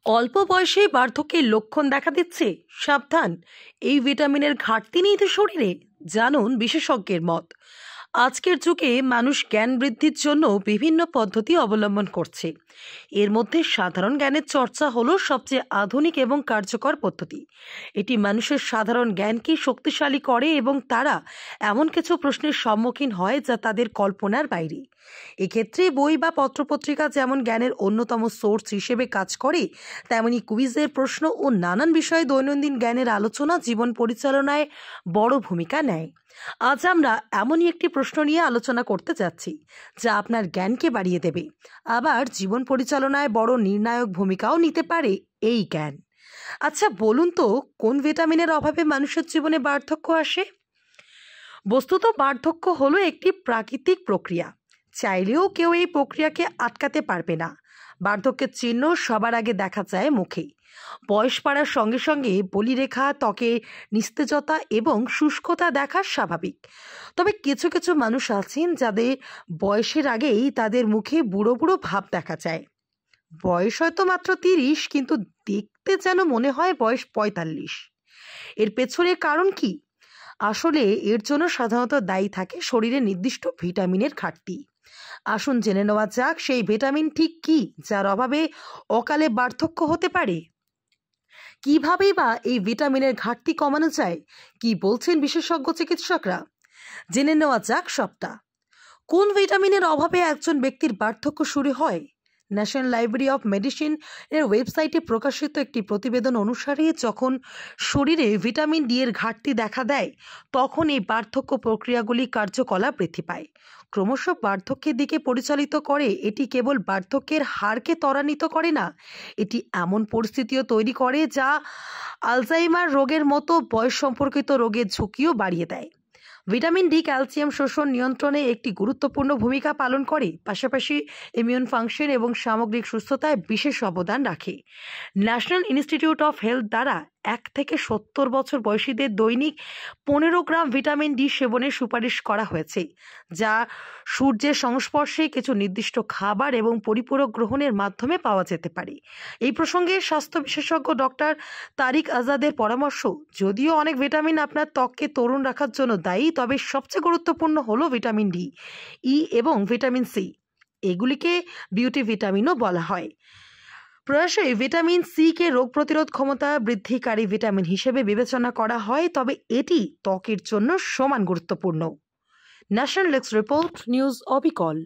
অল্প বয়সে বার্ধক্যের লক্ষণ দেখা দিচ্ছে, সাবধান। এই ভিটামিনের ঘাটতি নেই তো শরীরে। জানুন বিশেষজ্ঞের মত। আজকের যুগে মানুষ জ্ঞান বৃদ্ধির জন্য বিভিন্ন পদ্ধতি অবলম্বন করছে। এর মধ্যে সাধারণ জ্ঞানের চর্চা হলো সবচেয়ে আধুনিক এবং কার্যকর পদ্ধতি। এটি মানুষের সাধারণ জ্ঞানকে শক্তিশালী করে এবং তারা এমন কিছু প্রশ্নের সম্মুখীন হয় যা তাদের কল্পনার বাইরে। এক্ষেত্রে বই বা পত্রপত্রিকা যেমন জ্ঞানের অন্যতম সোর্স হিসেবে কাজ করে, তেমনি কুইজের প্রশ্ন ও নানান বিষয়ে দৈনন্দিন জ্ঞানের আলোচনা জীবন পরিচালনায় বড় ভূমিকা নেয়। আজ আমরা এমনই একটি প্রশ্ন নিয়ে আলোচনা করতে যাচ্ছি যা আপনার জ্ঞানকে বাড়িয়ে দেবে, আবার জীবন পরিচালনায় বড় নির্ণায়ক ভূমিকাও নিতে পারে এই জ্ঞান। আচ্ছা বলুন তো, কোন ভিটামিনের অভাবে মানুষের জীবনে বার্ধক্য আসে? বস্তুত বার্ধক্য হলো একটি প্রাকৃতিক প্রক্রিয়া। চাইলেও কেউ এই প্রক্রিয়াকে আটকাতে পারবে না। বার্ধক্যের চিহ্ন সবার আগে দেখা যায় মুখে। বয়স বাড়ার সঙ্গে সঙ্গে বলিরেখা, ত্বকে নিস্তেজতা এবং শুষ্কতা দেখা স্বাভাবিক। তবে কিছু কিছু মানুষ আছেন যাদের বয়সের আগেই তাদের মুখে বুড়ো বুড়ো ভাব দেখা যায়। বয়স হয়তো মাত্র 30, কিন্তু দেখতে যেন মনে হয় বয়স 45। এর পেছনে কারণ কি? আসলে এর জন্য সাধারণত দায়ী থাকে শরীরে নির্দিষ্ট ভিটামিনের ঘাটতি। আসুন জেনে নেওয়া যাক সেই ভিটামিন ঠিক কি যার অভাবে অকালে বার্ধক্য হতে পারে। কিভাবেই বা এই ভিটামিনের ঘাটতি কমানো যায়, কি বলছেন বিশেষজ্ঞ চিকিৎসকরা? জেনে নেওয়া যাক সবটা। কোন ভিটামিনের অভাবে একজন ব্যক্তির বার্ধক্য শুরু হয়? ন্যাশনাল লাইব্রেরি অফ মেডিসিন এর ওয়েবসাইটে প্রকাশিত একটি প্রতিবেদন অনুসারে যখন শরীরে ভিটামিন ডি এর ঘাটতি দেখা দেয়, তখন এই বার্ধক্য প্রক্রিয়াগুলি কার্যকলাপ বৃদ্ধি পায়, ক্রমশ বার্ধক্যের দিকে পরিচালিত করে। এটি কেবল বার্ধক্যের হারকে ত্বরান্বিত করে না, এটি এমন পরিস্থিতিও তৈরি করে যা আলজাইমার রোগের মতো বয়স সম্পর্কিত রোগের ঝুঁকিও বাড়িয়ে দেয়। ভিটামিন ডি ক্যালসিয়াম শোষণ নিয়ন্ত্রণে একটি গুরুত্বপূর্ণ ভূমিকা পালন করে, পাশাপাশি ইমিউন ফাংশন এবং সামগ্রিক সুস্থতায় বিশেষ অবদান রাখে। ন্যাশনাল ইনস্টিটিউট অফ হেলথ দ্বারা 1 থেকে 70 বছর বয়সীদের দৈনিক 15 গ্রাম ভিটামিন ডি সেবনের সুপারিশ করা হয়েছে, যা সূর্যের সংস্পর্শে কিছু নির্দিষ্ট খাবার এবং পরিপূরক গ্রহণের মাধ্যমে পাওয়া যেতে পারে। এই প্রসঙ্গে স্বাস্থ্য বিশেষজ্ঞ ডক্টর তারিক আজাদের পরামর্শ, যদিও অনেক ভিটামিন আপনার ত্বককে তরুণ রাখার জন্য দায়ী, তবে সবচেয়ে গুরুত্বপূর্ণ হলো ভিটামিন ডি, ই এবং ভিটামিন সি। এগুলিকে বিউটি ভিটামিনও বলা হয়। প্রায়শই ভিটামিন সি কে রোগ প্রতিরোধ ক্ষমতা বৃদ্ধিকারী ভিটামিন হিসেবে বিবেচনা করা হয়, তবে এটি ত্বকের জন্য সমান গুরুত্বপূর্ণ। ন্যাশনাল ডেস্ক রিপোর্ট, নিউজ অবিকল।